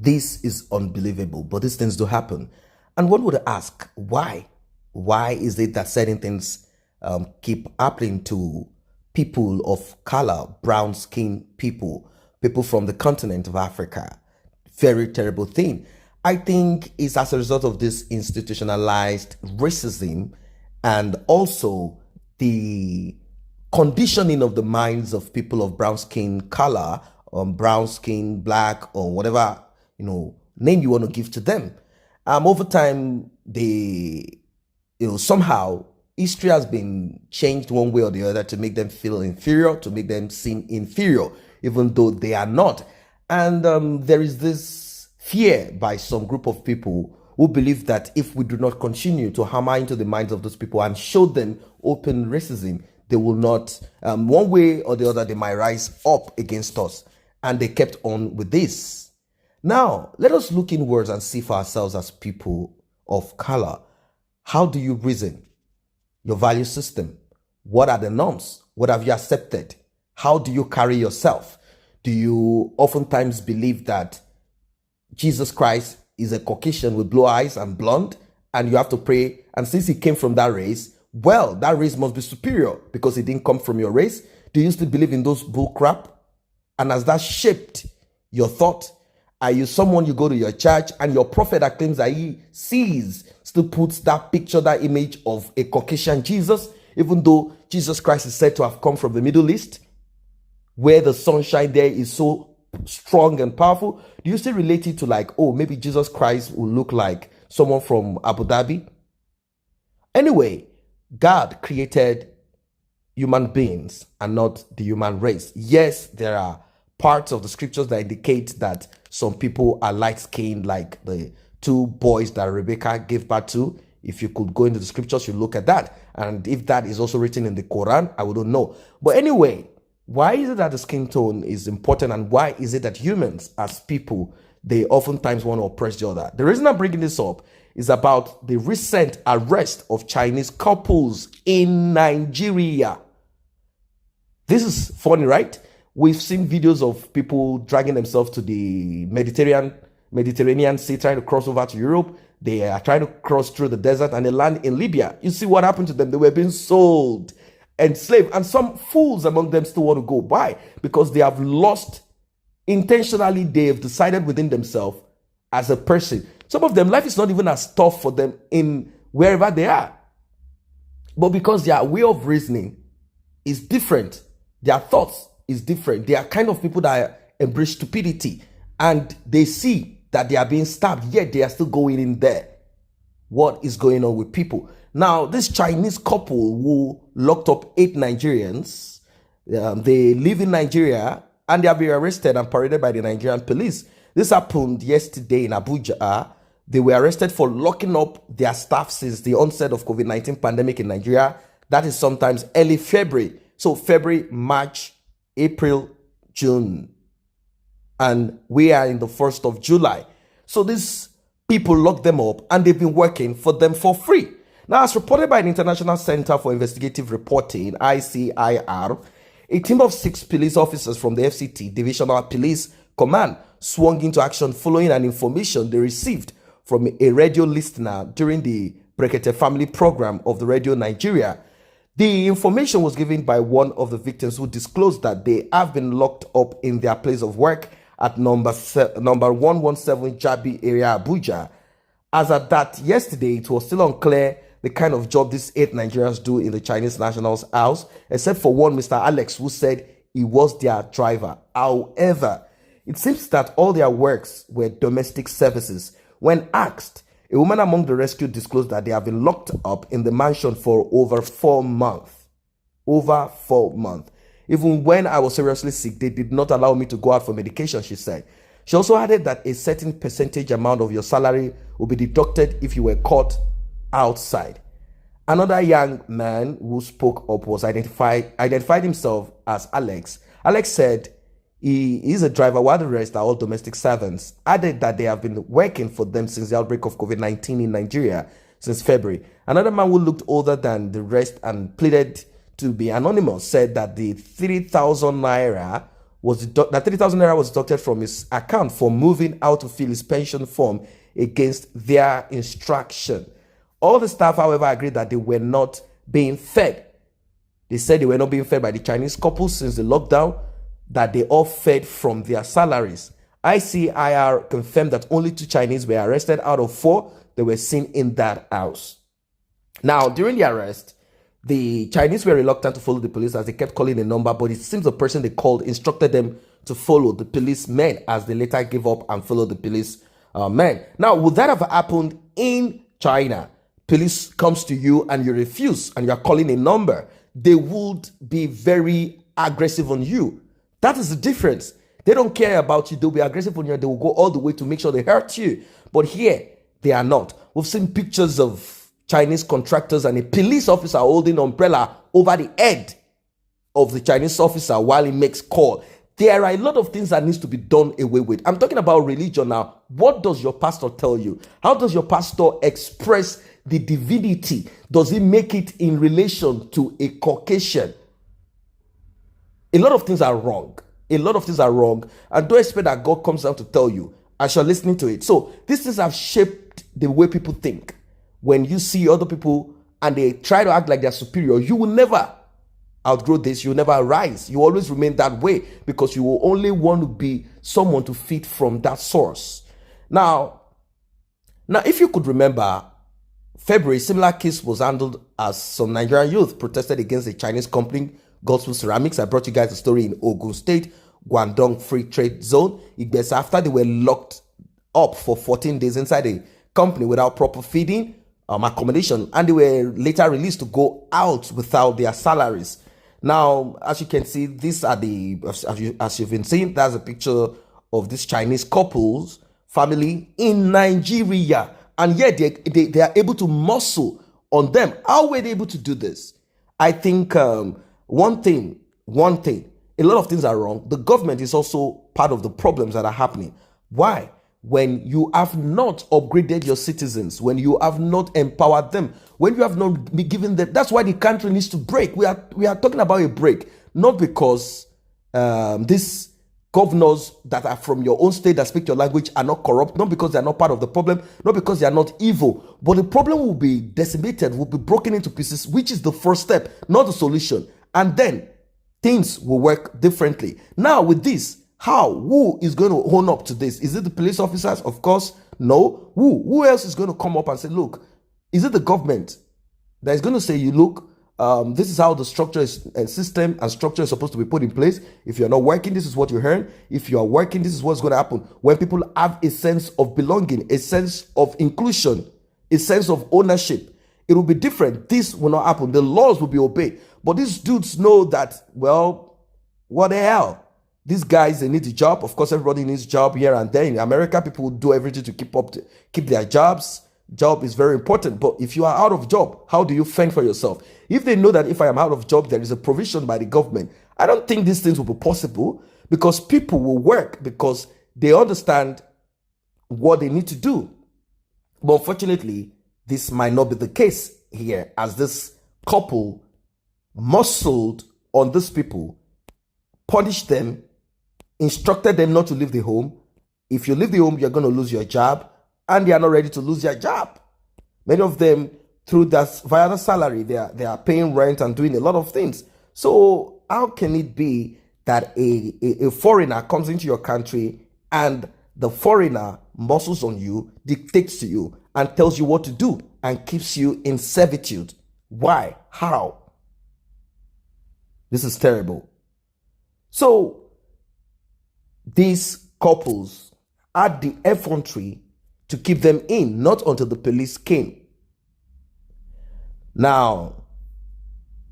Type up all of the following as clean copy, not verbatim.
This is unbelievable, but these things do happen. And one would ask, why? Why is it that certain things keep happening to people of color, brown skinned people, people from the continent of Africa? Very terrible thing. I think it's as a result of this institutionalized racism and also the conditioning of the minds of people of brown skin color, brown skin, black, or whatever name you want to give to them. Over time, somehow history has been changed one way or the other to make them feel inferior, to make them seem inferior, even though they are not. And there is this fear by some group of people who believe that if we do not continue to hammer into the minds of those people and show them open racism, they will not, one way or the other, they might rise up against us. And they kept on with this. Now, let us look inwards and see for ourselves as people of color. How do you reason? Your value system. What are the norms? What have you accepted? How do you carry yourself? Do you oftentimes believe that Jesus Christ is a Caucasian with blue eyes and blonde, and you have to pray, and since he came from that race, well, that race must be superior because he didn't come from your race? Do you still believe in those bull crap? And has that shaped your thought? Are you someone, you go to your church and your prophet that claims that he sees still puts that picture, that image of a Caucasian Jesus, even though Jesus Christ is said to have come from the Middle East, where the sunshine there is so strong and powerful? Do you still relate it to like, oh, maybe Jesus Christ will look like someone from Abu Dhabi? Anyway, God created human beings and not the human race. Yes, there are parts of the scriptures that indicate that some people are light-skinned, like the two boys that Rebecca gave birth to. If you could go into the scriptures, you look at that. And if that is also written in the Quran, I wouldn't know. But anyway, why is it that the skin tone is important, and why is it that humans as people, they oftentimes want to oppress the other? The reason I'm bringing this up is about the recent arrest of Chinese couples in Nigeria. This is funny, right? We've seen videos of people dragging themselves to the Mediterranean Sea, trying to cross over to Europe. They are trying to cross through the desert and they land in Libya. You see what happened to them? They were being sold, enslaved, and some fools among them still want to go. Why? Because they have lost, intentionally, they have decided within themselves as a person. Some of them, life is not even as tough for them in wherever they are. But because their way of reasoning is different, their thoughts is different. They are kind of people that embrace stupidity, and they see that they are being stabbed, yet they are still going in there. What is going on with people? Now, this Chinese couple who locked up 8 Nigerians, they live in Nigeria, and they have been arrested and paraded by the Nigerian police. This happened yesterday in Abuja. They were arrested for locking up their staff since the onset of COVID-19 pandemic in Nigeria. That is sometimes early February. So February, March, April, June, and we are in the 1st of July. So these people locked them up and they've been working for them for free. Now, as reported by the International Center for Investigative Reporting, ICIR, a team of 6 police officers from the FCT, Divisional Police Command, swung into action following an information they received from a radio listener during the Brekete Family Program of the Radio Nigeria. The information was given by one of the victims who disclosed that they have been locked up in their place of work at number 117 Jabi area, Abuja. As at that yesterday, it was still unclear the kind of job these 8 Nigerians do in the Chinese national's house, except for one, Mr. Alex, who said he was their driver. However, it seems that all their works were domestic services. When asked, a woman among the rescued disclosed that they have been locked up in the mansion for over 4 months. Over 4 months. Even when I was seriously sick, they did not allow me to go out for medication, she said. She also added that a certain percentage amount of your salary will be deducted if you were caught outside. Another young man who spoke up was identified himself as Alex. Alex said he is a driver while the rest are all domestic servants. Added that they have been working for them since the outbreak of COVID-19 in Nigeria since February. Another man who looked older than the rest and pleaded to be anonymous said that the 3,000 naira that 30,000 naira was deducted from his account for moving out to fill his pension form against their instruction. All the staff, however, agreed that they were not being fed. They said they were not being fed by the Chinese couple since the lockdown, that they all fed from their salaries. ICIR confirmed that only 2 Chinese were arrested out of 4 that were seen in that house. Now, during the arrest, the Chinese were reluctant to follow the police as they kept calling a number, but it seems the person they called instructed them to follow the policemen as they later gave up and followed the police men. Now, would that have happened in China? Police comes to you and you refuse and you are calling a number. They would be very aggressive on you. That is the difference. They don't care about you. They'll be aggressive on you. They will go all the way to make sure they hurt you. But here, they are not. We've seen pictures of Chinese contractors and a police officer holding an umbrella over the head of the Chinese officer while he makes call. There are a lot of things that needs to be done away with. I'm talking about religion now. What does your pastor tell you? How does your pastor express the divinity? Does he make it in relation to a Caucasian? A lot of things are wrong. A lot of things are wrong. And don't expect that God comes down to tell you as you're listening to it. So these things have shaped the way people think. When you see other people and they try to act like they're superior, you will never outgrow this. You will never rise. You always remain that way because you will only want to be someone to feed from that source. Now, if you could remember, February, similar case was handled as some Nigerian youth protested against a Chinese company, Gospel Ceramics. I brought you guys a story in Ogun State, Guangdong Free Trade Zone. It's after they were locked up for 14 days inside a company without proper feeding, accommodation, and they were later released to go out without their salaries. Now, as you can see, these are as you've been seeing, that's a picture of this Chinese couple's family in Nigeria, and yet they are able to muscle on them. How were they able to do this? I think one thing, a lot of things are wrong. The government is also part of the problems that are happening. Why? When you have not upgraded your citizens, when you have not empowered them, when you have not been given them, that's why the country needs to break. We are talking about a break, not because these governors that are from your own state that speak your language are not corrupt, not because they are not part of the problem, not because they are not evil, but the problem will be decimated, will be broken into pieces, which is the first step, not the solution. And then things will work differently. Now with this, who is going to own up to this? Is it the police officers? Of course, no. Who else is going to come up and say, look, is it the government that is going to say, you look, this is how the structure is, and system and structure is supposed to be put in place. If you're not working, this is what you earn. If you are working, this is what's going to happen. When people have a sense of belonging, a sense of inclusion, a sense of ownership, it will be different. This will not happen. The laws will be obeyed. But these dudes know that, well, what the hell? These guys, they need a job. Of course, everybody needs a job here and there. In America, people will do everything to keep their jobs. Job is very important. But if you are out of job, how do you fend for yourself? If they know that if I am out of job, there is a provision by the government, I don't think these things will be possible because people will work because they understand what they need to do. But unfortunately, this might not be the case here, as this couple muscled on these people, punished them, instructed them not to leave the home. If you leave the home, you're going to lose your job, and they are not ready to lose their job. Many of them, through that via the salary, they are paying rent and doing a lot of things. So how can it be that a foreigner comes into your country and the foreigner muscles on you, dictates to you, and tells you what to do and keeps you in servitude? Why? How? This is terrible. So these couples had the effrontery to keep them in, not until the police came. Now,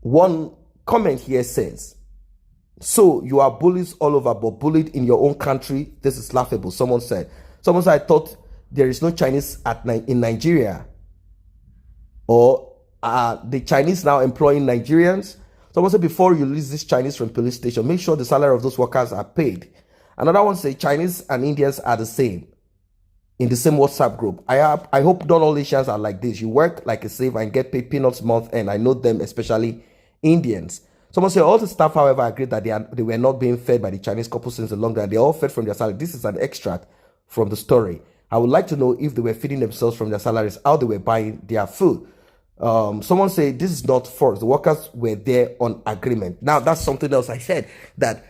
one comment here says, so you are bullies all over, but bullied in your own country? This is laughable. Someone said, I thought there is no Chinese in Nigeria. Or are the Chinese now employing Nigerians? Someone said, before you release this Chinese from police station, make sure the salary of those workers are paid. Another one says, Chinese and Indians are the same in the same WhatsApp group. I hope not all Asians are like this. You work like a slave and get paid peanuts month, and I know them, especially Indians. Someone said all the staff, however, agreed that they were not being fed by the Chinese couple since a long time. They all fed from their salary. This is an extract from the story. I would like to know if they were feeding themselves from their salaries, how they were buying their food. Someone said this is not forced. The workers were there on agreement. Now that's something else I said, that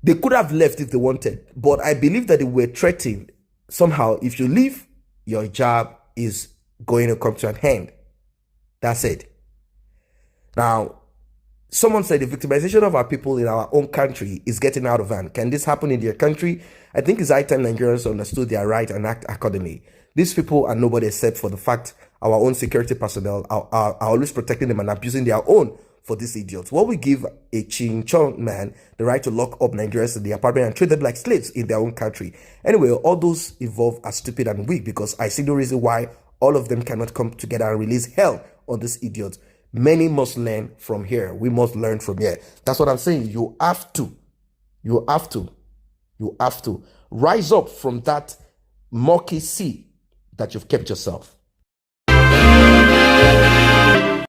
they could have left if they wanted, but I believe that they were threatened somehow. If you leave, your job is going to come to an end. That's it. Now, someone said the victimization of our people in our own country is getting out of hand. Can this happen in their country? I think it's high time Nigerians understood their right and act accordingly. These people are nobody except for the fact our own security personnel are always protecting them and abusing their own for these idiots. What we give a Chinchon man the right to lock up Nigerians in the apartment and treat them like slaves in their own country. Anyway, all those involved are stupid and weak, because I see no reason why all of them cannot come together and release hell on these idiots. Many must learn from here. We must learn from here. That's what I'm saying. You have to rise up from that murky sea that you've kept yourself.